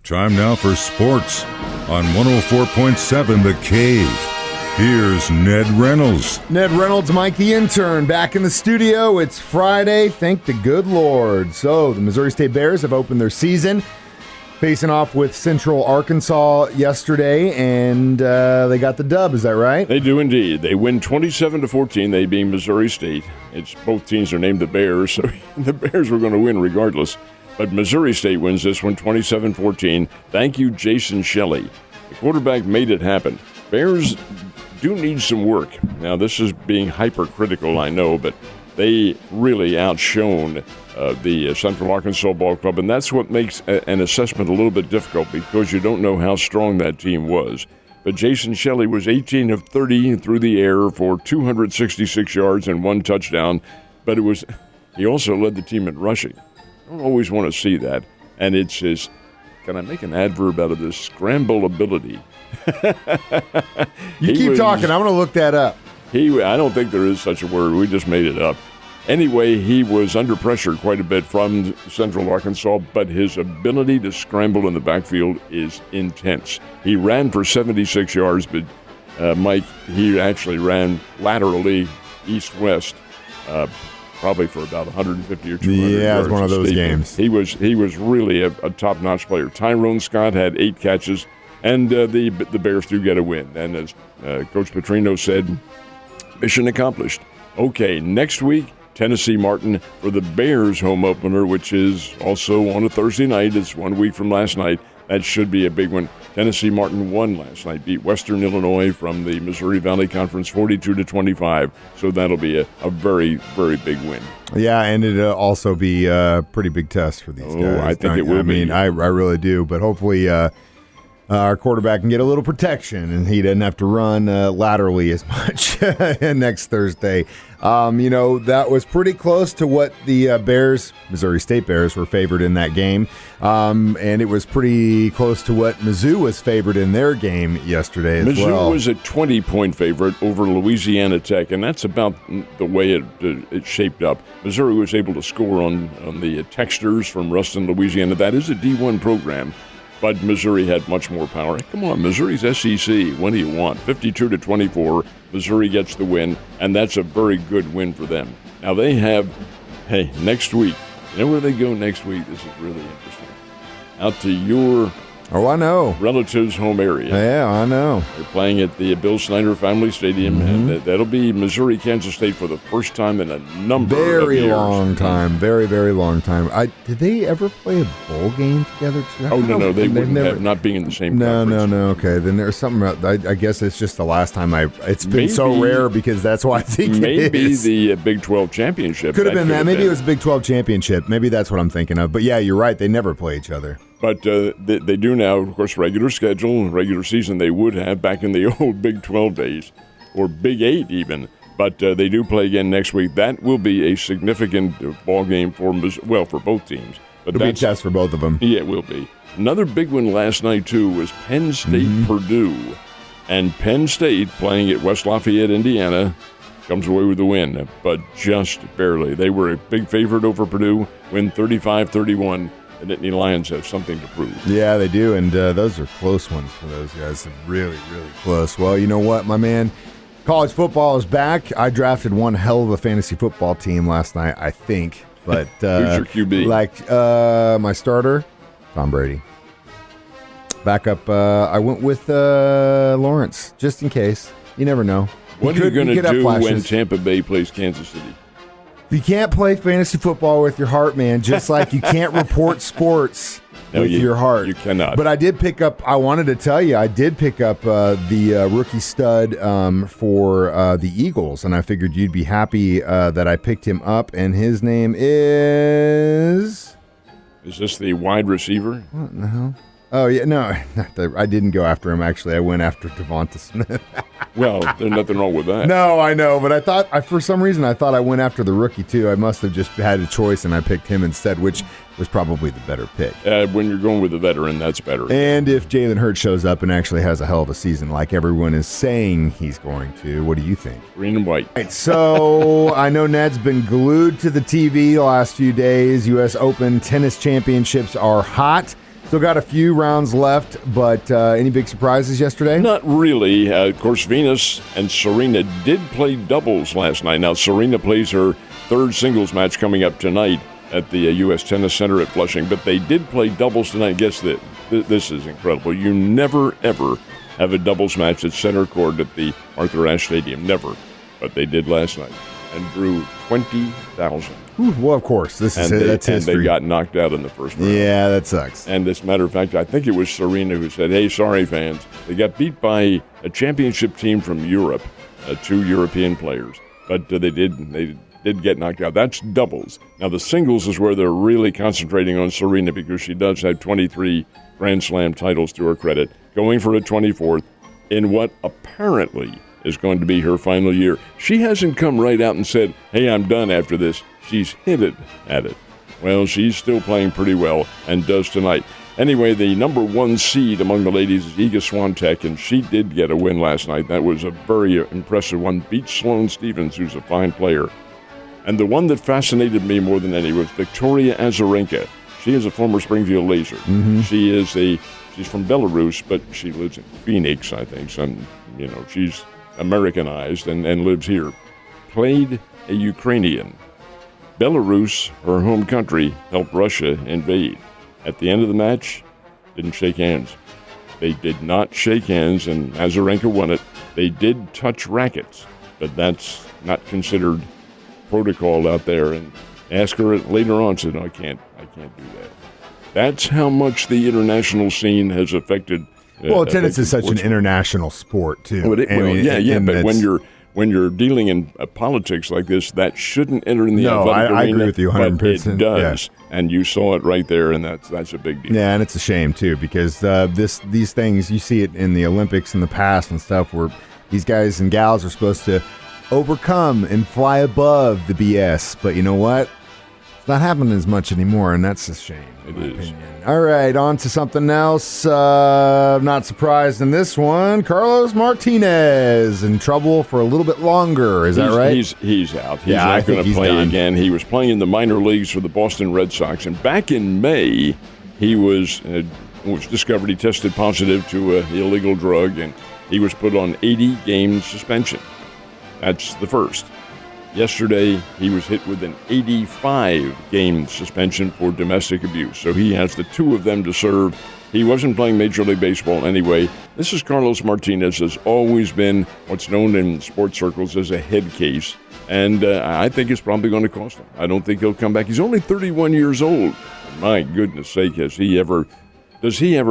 Time now for sports on 104.7 The Cave. Here's Ned Reynolds. Ned Reynolds, Mike the Intern, back in the studio. It's Friday, thank the good Lord. So, the Missouri State Bears have opened their season, facing off with Central Arkansas yesterday, and they got the dub, is that right? They do indeed. They win 27-14, they being Missouri State. Both teams are named the Bears, so the Bears were going to win regardless. But Missouri State wins this one 27-14. Thank you, Jason Shelley. The quarterback made it happen. Bears do need some work. Now, this is being hypercritical, I know, but they really outshone the Central Arkansas Ball Club, and that's what makes an assessment a little bit difficult because you don't know how strong that team was. But Jason Shelley was 18 of 30 through the air for 266 yards and 1 touchdown, but he also led the team in rushing. I don't always want to see that. And it's his, can I make an adverb out of this? Scramble ability. You keep talking. I'm going to look that up. I don't think there is such a word. We just made it up. Anyway, he was under pressure quite a bit from Central Arkansas, but his ability to scramble in the backfield is intense. He ran for 76 yards, but Mike, he actually ran laterally east-west, probably for about 150 or 200 yards. Yeah, it was one of those games. He was really a top-notch player. Tyrone Scott had 8 catches, and the Bears do get a win. And as Coach Petrino said, mission accomplished. Okay, next week, Tennessee Martin for the Bears home opener, which is also on a Thursday night. It's 1 week from last night. That should be a big one. Tennessee Martin won last night, beat Western Illinois from the Missouri Valley Conference 42-25. So that'll be a very, very big win. Yeah, and it'll also be a pretty big test for these guys. I think it will be. I mean, I really do, but hopefully our quarterback can get a little protection and he doesn't have to run laterally as much next Thursday. That was pretty close to what the Missouri State Bears were favored in that game. And it was pretty close to what Mizzou was favored in their game yesterday as well. Mizzou was a 20-point favorite over Louisiana Tech, and that's about the way it shaped up. Missouri was able to score on the Texters from Ruston, Louisiana. That is a D1 program. But Missouri had much more power. Come on, Missouri's SEC. What do you want? 52-24. Missouri gets the win, and that's a very good win for them. Now they have, next week. You know where they go next week? This is really interesting. Out to your relatives' home area. Yeah, I know. They're playing at the Bill Snyder Family Stadium, and that'll be Missouri-Kansas State for the first time in a number of years. Very long time. Very, very long time. Did they ever play a bowl game together? Oh, no, they wouldn't have, not being in the same conference. No. Okay, then there's something about, I guess it's just the last time it's been so rare because that's why I think maybe the Big 12 championship. Could have been that. Maybe it was a Big 12 championship. Maybe that's what I'm thinking of. But yeah, you're right. They never play each other. But they do now, of course, regular schedule, regular season they would have back in the old Big 12 days, or Big 8 even. But they do play again next week. That will be a significant ball game for both teams. But it'll be a test for both of them. Yeah, it will be. Another big one last night, too, was Penn State-Purdue. And Penn State, playing at West Lafayette, Indiana, comes away with the win, but just barely. They were a big favorite over Purdue, win 35-31. The Nittany Lions have something to prove. Yeah, they do, and those are close ones for those guys. Really, really close. Well, you know what, my man? College football is back. I drafted one hell of a fantasy football team last night, I think. But who's your QB? My starter, Tom Brady. Backup, I went with Lawrence, just in case. You never know. What are you going to do when Tampa Bay plays Kansas City? You can't play fantasy football with your heart, man, just like you can't report sports with your heart. You cannot. But I did pick up, I wanted to tell you, I did pick up the rookie stud for the Eagles, and I figured you'd be happy that I picked him up, and his name is... Is this the wide receiver? What in the hell? Oh, yeah, no, I didn't go after him, actually. I went after Devonta Smith. Well, there's nothing wrong with that. No, I know, but I thought, for some reason, I thought I went after the rookie, too. I must have just had a choice, and I picked him instead, which was probably the better pick. When you're going with a veteran, that's better. And if Jalen Hurts shows up and actually has a hell of a season, like everyone is saying he's going to, what do you think? Green and white. Right, so I know Ned's been glued to the TV the last few days. U.S. Open tennis championships are hot. Still got a few rounds left, but any big surprises yesterday? Not really. Of course, Venus and Serena did play doubles last night. Now, Serena plays her third singles match coming up tonight at the U.S. Tennis Center at Flushing, but they did play doubles tonight. Guess that this is incredible. You never, ever have a doubles match at center court at the Arthur Ashe Stadium. Never. But they did last night and drew 20,000. Well, of course. That's history. And they got knocked out in the first round. Yeah, that sucks. And as a matter of fact, I think it was Serena who said, hey, sorry, fans. They got beat by a championship team from Europe, 2 European players. But they did get knocked out. That's doubles. Now, the singles is where they're really concentrating on Serena because she does have 23 Grand Slam titles to her credit, going for a 24th in what apparently is going to be her final year. She hasn't come right out and said, hey, I'm done after this. She's hinted at it. Well, she's still playing pretty well and does tonight. Anyway, the number 1 seed among the ladies is Iga Swiatek, and she did get a win last night. That was a very impressive one. Beat Sloane Stephens, who's a fine player. And the one that fascinated me more than any was Victoria Azarenka. She is a former Springfield Laser. Mm-hmm. She's from Belarus, but she lives in Phoenix, I think. She's Americanized and lives here. Played a Ukrainian. Belarus, her home country, helped Russia invade. At the end of the match, didn't shake hands. They did not shake hands, and Azarenka won it. They did touch rackets, but that's not considered protocol out there. And asked her later on, said, no, I can't do that. That's how much the international scene has affected. Well, tennis is such an international sport too. But when you're dealing in politics like this, that shouldn't enter in the athletic arena. I agree with you 100%. But it does, and you saw it right there, and that's a big deal. Yeah, and it's a shame too because these things you see it in the Olympics in the past and stuff where these guys and gals are supposed to overcome and fly above the BS. But you know what? It's not happening as much anymore, and that's a shame. It is. Opinion. All right, on to something else. Not surprised in this one. Carlos Martinez in trouble for a little bit longer. Is that right? He's out. He's not going to play again. He was playing in the minor leagues for the Boston Red Sox, and back in May, he was discovered he tested positive to an illegal drug, and he was put on 80-game suspension. That's the first. Yesterday, he was hit with an 85-game suspension for domestic abuse. So he has the 2 of them to serve. He wasn't playing Major League Baseball anyway. This is Carlos Martinez, has always been what's known in sports circles as a head case. And I think it's probably going to cost him. I don't think he'll come back. He's only 31 years old. My goodness sake, does he ever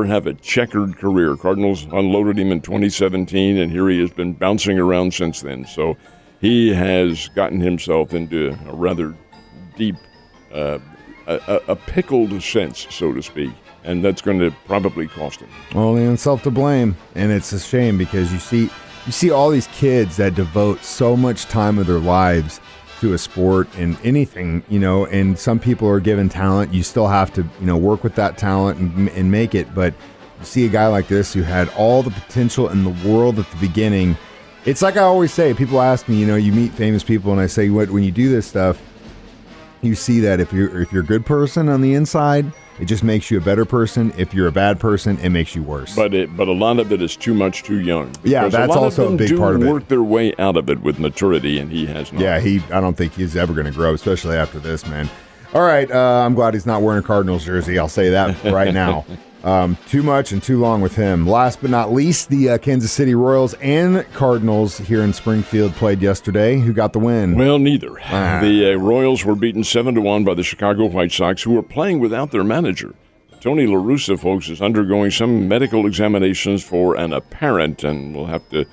have a checkered career? Cardinals unloaded him in 2017, and here he has been bouncing around since then. So he has gotten himself into a rather deep, a pickled sense, so to speak, and that's going to probably cost him. Only himself to blame, and it's a shame because you see all these kids that devote so much time of their lives to a sport and anything, and some people are given talent. You still have to, work with that talent and make it, but you see a guy like this who had all the potential in the world at the beginning. It's like I always say, people ask me, you meet famous people, and I say, when you do this stuff, you see that if you're a good person on the inside, it just makes you a better person. If you're a bad person, it makes you worse. But a lot of it is too much too young. Yeah, that's also a big part of it. Work their way out of it with maturity, and he has not. Yeah, I don't think he's ever going to grow, especially after this, man. All right, I'm glad he's not wearing a Cardinals jersey. I'll say that right now. Too much and too long with him. Last but not least, the Kansas City Royals and Cardinals here in Springfield played yesterday. Who got the win? Well, neither. The Royals were beaten 7-1 by the Chicago White Sox, who were playing without their manager. Tony La Russa, folks, is undergoing some medical examinations for an apparent, and we'll have to,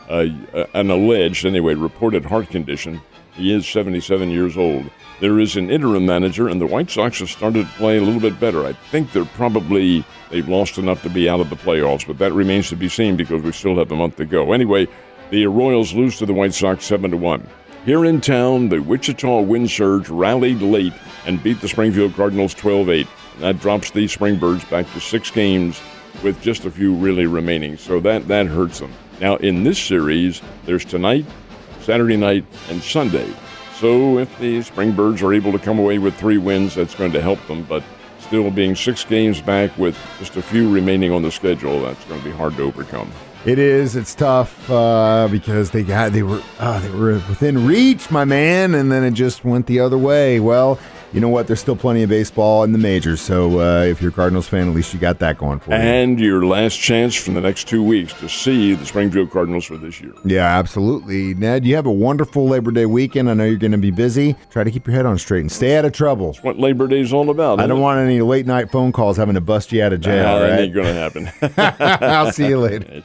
an alleged, anyway, reported heart condition. He is 77 years old. There is an interim manager, and the White Sox have started to play a little bit better. I think they've lost enough to be out of the playoffs, but that remains to be seen because we still have a month to go. Anyway, the Royals lose to the White Sox 7-1. Here in town, the Wichita Wind Surge rallied late and beat the Springfield Cardinals 12-8. That drops the Springbirds back to 6 games with just a few really remaining, so that hurts them. Now, in this series, there's tonight, Saturday night, and Sunday. So if the Springbirds are able to come away with 3 wins, that's going to help them. But still being 6 games back with just a few remaining on the schedule, that's going to be hard to overcome. It is. It's tough because they were within reach, my man, and then it just went the other way. Well, you know what? There's still plenty of baseball in the majors, so if you're a Cardinals fan, at least you got that going for you. And your last chance for the next 2 weeks to see the Springfield Cardinals for this year. Yeah, absolutely. Ned, you have a wonderful Labor Day weekend. I know you're going to be busy. Try to keep your head on straight and stay out of trouble. That's what Labor Day is all about. I don't want any late-night phone calls having to bust you out of jail, right? That ain't going to happen. I'll see you later.